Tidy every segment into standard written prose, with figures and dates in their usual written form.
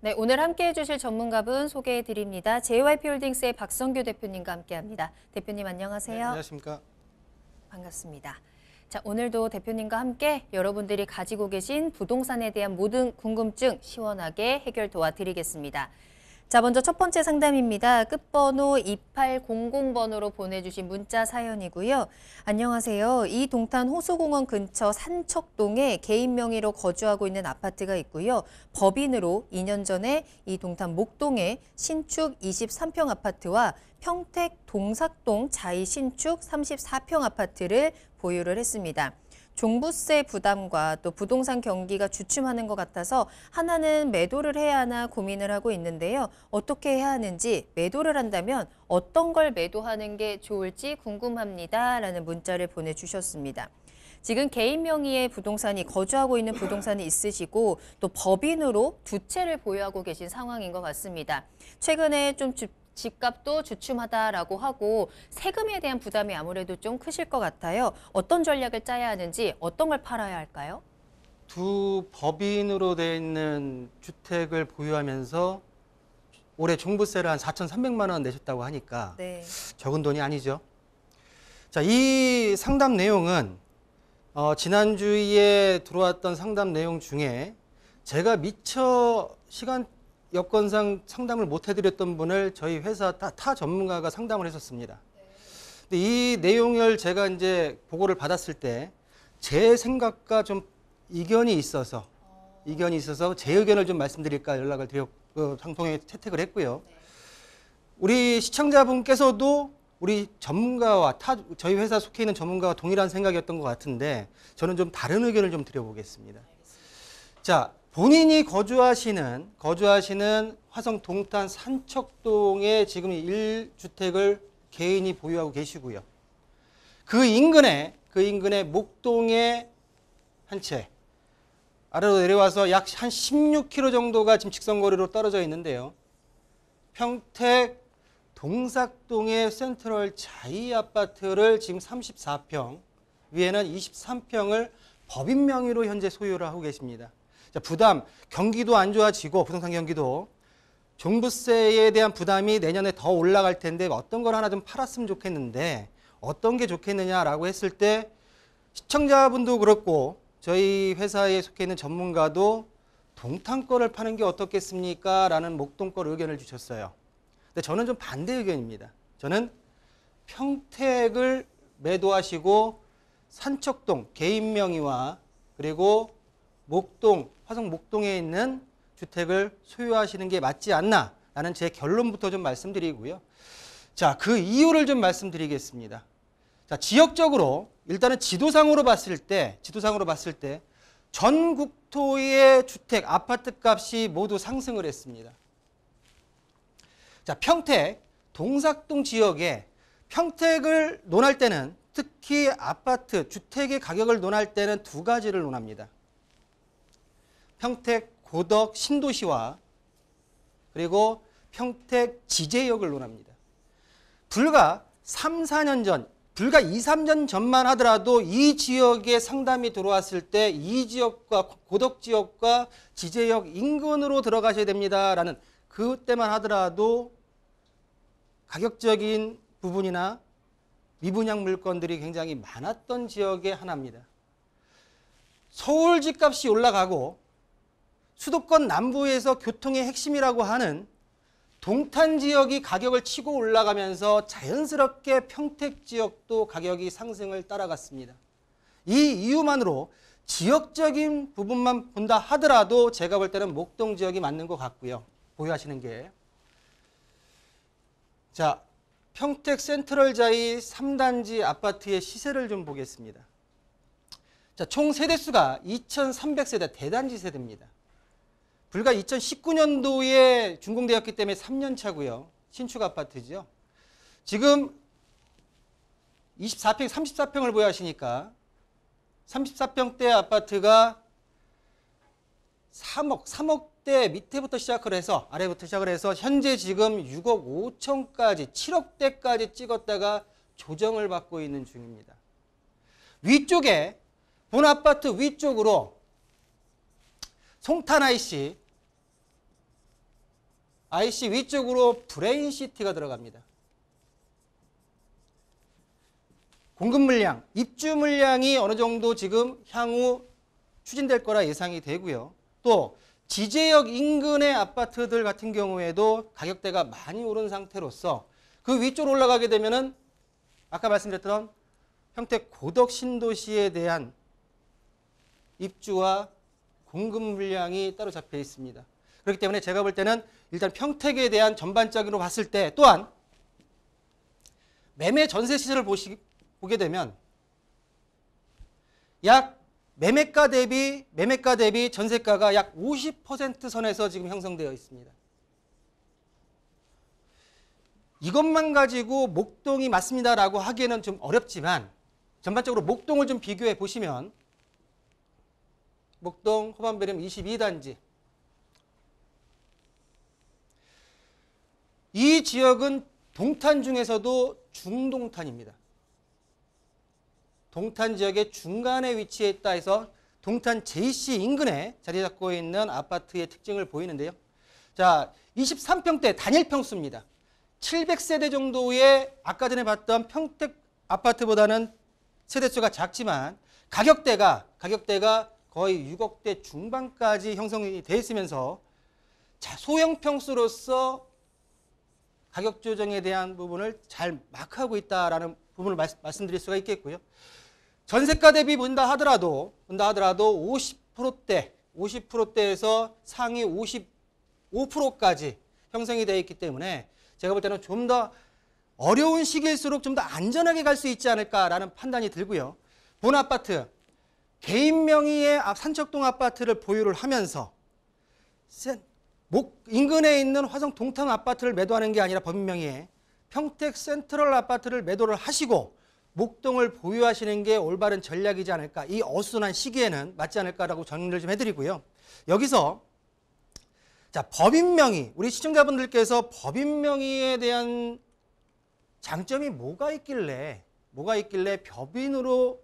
네, 오늘 함께해 주실 전문가분 소개해 드립니다. JYP홀딩스의 박성규 대표님과 함께합니다. 대표님 안녕하세요. 네, 안녕하십니까. 반갑습니다. 자, 오늘도 대표님과 함께 여러분들이 가지고 계신 부동산에 대한 모든 궁금증 시원하게 해결 도와드리겠습니다. 자, 먼저 첫 번째 상담입니다. 끝번호 2800번으로 보내주신 문자 사연이고요. 안녕하세요. 이 동탄 호수공원 근처 산척동에 개인 명의로 거주하고 있는 아파트가 있고요. 법인으로 2년 전에 이 동탄 목동에 신축 23평 아파트와 평택 동삭동 자이 신축 34평 아파트를 보유를 했습니다. 종부세 부담과 또 부동산 경기가 주춤하는 것 같아서 하나는 매도를 해야 하나 고민을 하고 있는데요. 어떻게 해야 하는지, 매도를 한다면 어떤 걸 매도하는 게 좋을지 궁금합니다. 라는 문자를 보내주셨습니다. 지금 개인 명의의 부동산이 거주하고 있는 부동산이 있으시고 또 법인으로 두 채를 보유하고 계신 상황인 것 같습니다. 최근에 좀 집값도 주춤하다라고 하고 세금에 대한 부담이 아무래도 좀 크실 것 같아요. 어떤 전략을 짜야 하는지, 어떤 걸 팔아야 할까요? 두 법인으로 되어 있는 주택을 보유하면서 올해 종부세를 한 4,300만 원 내셨다고 하니까 네. 적은 돈이 아니죠. 자, 이 상담 내용은 지난주에 들어왔던 상담 내용 중에 제가 미처 시간 여건상 상담을 못 해드렸던 분을 저희 회사 타 전문가가 상담을 했었습니다. 근데 이 내용을 제가 이제 보고를 받았을 때 제 생각과 좀 이견이 있어서 제 의견을 좀 말씀드릴까 연락을 드렸고 방송에 채택을 했고요. 우리 시청자분께서도 우리 전문가와 저희 회사 속해 있는 전문가와 동일한 생각이었던 것 같은데 저는 좀 다른 의견을 좀 드려보겠습니다. 자, 본인이 거주하시는 화성 동탄 산척동에 지금 1주택을 개인이 보유하고 계시고요. 그 인근에 목동에 한 채, 아래로 내려와서 약 한 16km 정도가 지금 직선거리로 떨어져 있는데요. 평택 동삭동의 센트럴 자이 아파트를 지금 34평, 위에는 23평을 법인 명의로 현재 소유를 하고 계십니다. 자, 부담, 경기도 안 좋아지고 부동산 경기도 종부세에 대한 부담이 내년에 더 올라갈 텐데 어떤 걸 하나 좀 팔았으면 좋겠는데 어떤 게 좋겠느냐라고 했을 때 시청자분도 그렇고 저희 회사에 속해 있는 전문가도 동탄 거를 파는 게 어떻겠습니까? 라는 목동 거 의견을 주셨어요. 근데 저는 좀 반대 의견입니다. 저는 평택을 매도하시고 산척동 개인 명의와 그리고 목동, 화성 목동에 있는 주택을 소유하시는 게 맞지 않나 라는 제 결론부터 좀 말씀드리고요. 자, 그 이유를 좀 말씀드리겠습니다. 자, 지역적으로 일단은 지도상으로 봤을 때 전 국토의 주택, 아파트 값이 모두 상승을 했습니다. 자, 평택, 동삭동 지역에 평택을 논할 때는 특히 아파트, 주택의 가격을 논할 때는 두 가지를 논합니다. 평택 고덕 신도시와 그리고 평택 지제역을 논합니다. 불과 3, 4년 전, 불과 2, 3년 전만 하더라도 이 지역에 상담이 들어왔을 때 이 지역과 고덕 지역과 지제역 인근으로 들어가셔야 됩니다라는 그때만 하더라도 가격적인 부분이나 미분양 물건들이 굉장히 많았던 지역의 하나입니다. 서울 집값이 올라가고 수도권 남부에서 교통의 핵심이라고 하는 동탄 지역이 가격을 치고 올라가면서 자연스럽게 평택 지역도 가격이 상승을 따라갔습니다. 이 이유만으로 지역적인 부분만 본다 하더라도 제가 볼 때는 목동 지역이 맞는 것 같고요. 보유하시는 게. 자, 평택 센트럴자이 3단지 아파트의 시세를 좀 보겠습니다. 자, 총 세대수가 2,300세대 대단지 세대입니다. 불과 2019년도에 준공되었기 때문에 3년 차고요. 신축 아파트죠. 지금 24평, 34평을 보유하시니까 34평대 아파트가 3억대 밑에부터 시작을 해서 아래부터 시작을 해서 현재 지금 6억 5천까지 7억대까지 찍었다가 조정을 받고 있는 중입니다. 위쪽에 본 아파트 위쪽으로 송탄 IC IC 위쪽으로 브레인시티가 들어갑니다. 공급 물량, 입주 물량이 어느 정도 지금 향후 추진될 거라 예상이 되고요. 또 지제역 인근의 아파트들 같은 경우에도 가격대가 많이 오른 상태로서 그 위쪽으로 올라가게 되면은 아까 말씀드렸던 평택 고덕 신도시에 대한 입주와 공급 물량이 따로 잡혀 있습니다. 그렇기 때문에 제가 볼 때는 일단 평택에 대한 전반적으로 봤을 때 또한 매매 전세 시세를 보게 되면 약 매매가 대비 전세가가 약 50% 선에서 지금 형성되어 있습니다. 이것만 가지고 목동이 맞습니다라고 하기에는 좀 어렵지만 전반적으로 목동을 좀 비교해 보시면 목동 호반베름 22단지 이 지역은 동탄 중에서도 중동탄입니다. 동탄 지역의 중간에 위치해 있다 해서 동탄 JC 인근에 자리 잡고 있는 아파트의 특징을 보이는데요. 자, 23평대 단일 평수입니다. 700세대 정도의 아까 전에 봤던 평택 아파트보다는 세대수가 작지만 가격대가 거의 6억대 중반까지 형성이 되어 있으면서 자, 소형 평수로서 가격 조정에 대한 부분을 잘 마크하고 있다라는 부분을 말씀드릴 수가 있겠고요. 전세가 대비 본다 하더라도 50%대에서 상위 55%까지 형성이 되어 있기 때문에 제가 볼 때는 좀 더 어려운 시기일수록 좀 더 안전하게 갈 수 있지 않을까라는 판단이 들고요. 본 아파트, 개인 명의의 산척동 아파트를 보유를 하면서 인근에 있는 화성 동탄 아파트를 매도하는 게 아니라 법인 명의의 평택 센트럴 아파트를 매도를 하시고 목동을 보유하시는 게 올바른 전략이지 않을까. 이 어수선한 시기에는 맞지 않을까라고 정리를 좀 해드리고요. 여기서 자, 법인 명의, 우리 시청자분들께서 법인 명의에 대한 장점이 뭐가 있길래 법인으로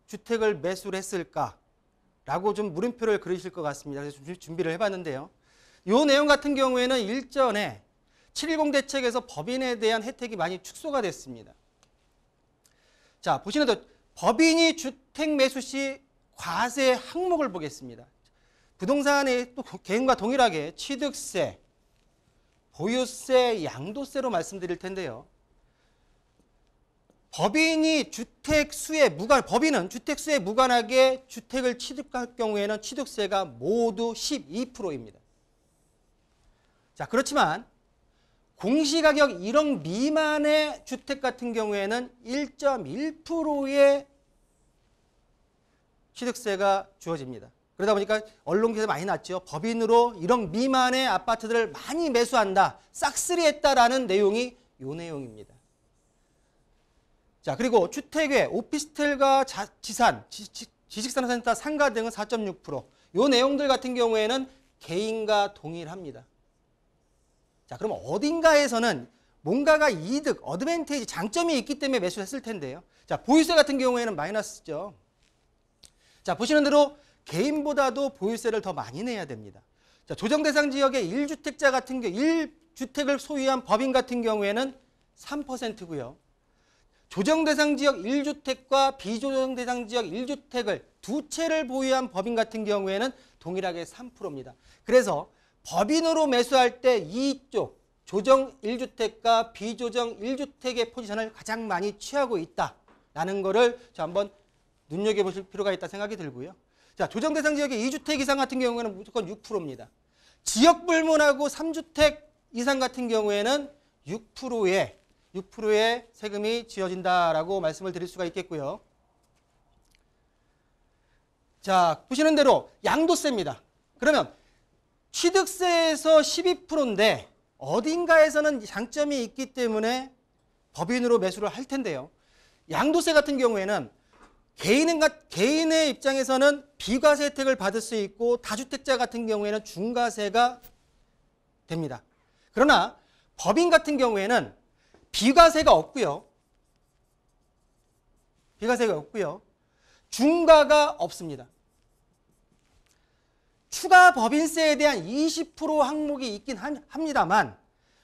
주택을 매수를 했을까라고 좀 물음표를 그리실 것 같습니다. 그래서 좀 준비를 해봤는데요. 이 내용 같은 경우에는 일전에 7.10 대책에서 법인에 대한 혜택이 많이 축소가 됐습니다. 자, 보시는 대로 법인이 주택 매수 시 과세 항목을 보겠습니다. 부동산의 또 개인과 동일하게 취득세, 보유세, 양도세로 말씀드릴 텐데요. 법인은 주택수에 무관하게 주택을 취득할 경우에는 취득세가 모두 12%입니다. 자, 그렇지만 공시가격 1억 미만의 주택 같은 경우에는 1.1%의 취득세가 주어집니다. 그러다 보니까 언론 기사 많이 났죠. 법인으로 1억 미만의 아파트들을 많이 매수한다, 싹쓸이했다라는 내용이 이 내용입니다. 자, 그리고 주택외, 오피스텔과 지산, 지식산업센터, 상가 등은 4.6%. 이 내용들 같은 경우에는 개인과 동일합니다. 자, 그럼 어딘가에서는 뭔가가 이득, 어드밴티지, 장점이 있기 때문에 매수했을 텐데요. 자, 보유세 같은 경우에는 마이너스죠. 자, 보시는 대로 개인보다도 보유세를 더 많이 내야 됩니다. 자, 조정 대상 지역의 1주택자 같은 경우, 1주택을 소유한 법인 같은 경우에는 3%고요. 조정 대상 지역 1주택과 비조정 대상 지역 1주택을 두 채를 보유한 법인 같은 경우에는 동일하게 3%입니다. 그래서 법인으로 매수할 때 이쪽 조정 1주택과 비조정 1주택의 포지션을 가장 많이 취하고 있다라는 거를 한번 눈여겨보실 필요가 있다 생각이 들고요. 자, 조정 대상 지역의 2주택 이상 같은 경우에는 무조건 6%입니다. 지역 불문하고 3주택 이상 같은 경우에는 6%의 세금이 지어진다라고 말씀을 드릴 수가 있겠고요. 자, 보시는 대로 양도세입니다. 그러면 취득세에서 12%인데 어딘가에서는 장점이 있기 때문에 법인으로 매수를 할 텐데요. 양도세 같은 경우에는 개인의 입장에서는 비과세 혜택을 받을 수 있고 다주택자 같은 경우에는 중과세가 됩니다. 그러나 법인 같은 경우에는 비과세가 없고요. 중과가 없습니다. 추가 법인세에 대한 20% 항목이 있긴 합니다만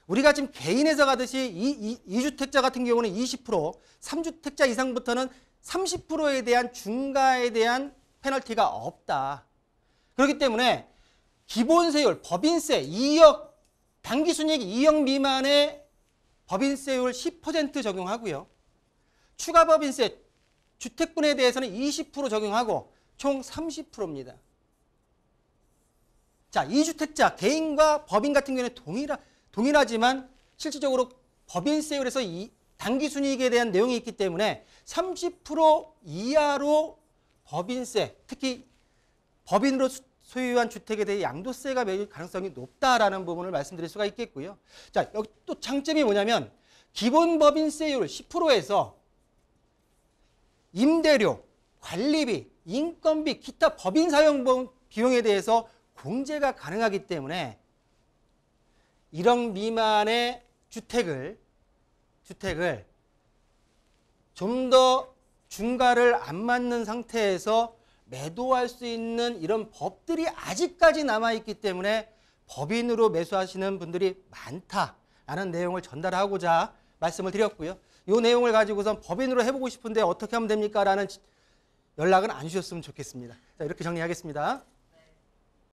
우리가 지금 개인에서 가듯이 2주택자 같은 경우는 20%, 3주택자 이상부터는 30%에 대한 중과에 대한 페널티가 없다. 그렇기 때문에 기본세율, 법인세 2억, 당기순이익 2억 미만의 법인세율 10% 적용하고요. 추가 법인세, 주택분에 대해서는 20% 적용하고 총 30%입니다. 자, 2주택자, 개인과 법인 같은 경우에는 동일하지만 실질적으로 법인세율에서 당기순이익에 대한 내용이 있기 때문에 30% 이하로 법인세, 특히 법인으로 소유한 주택에 대해 양도세가 매길 가능성이 높다라는 부분을 말씀드릴 수가 있겠고요. 자, 여기 또 장점이 뭐냐면 기본 법인세율 10%에서 임대료, 관리비, 인건비, 기타 법인 사용 비용에 대해서 공제가 가능하기 때문에 1억 미만의 주택을 좀 더 중과를 안 맞는 상태에서 매도할 수 있는 이런 법들이 아직까지 남아있기 때문에 법인으로 매수하시는 분들이 많다라는 내용을 전달하고자 말씀을 드렸고요. 이 내용을 가지고선 법인으로 해보고 싶은데 어떻게 하면 됩니까? 라는 연락은 안 주셨으면 좋겠습니다. 자, 이렇게 정리하겠습니다.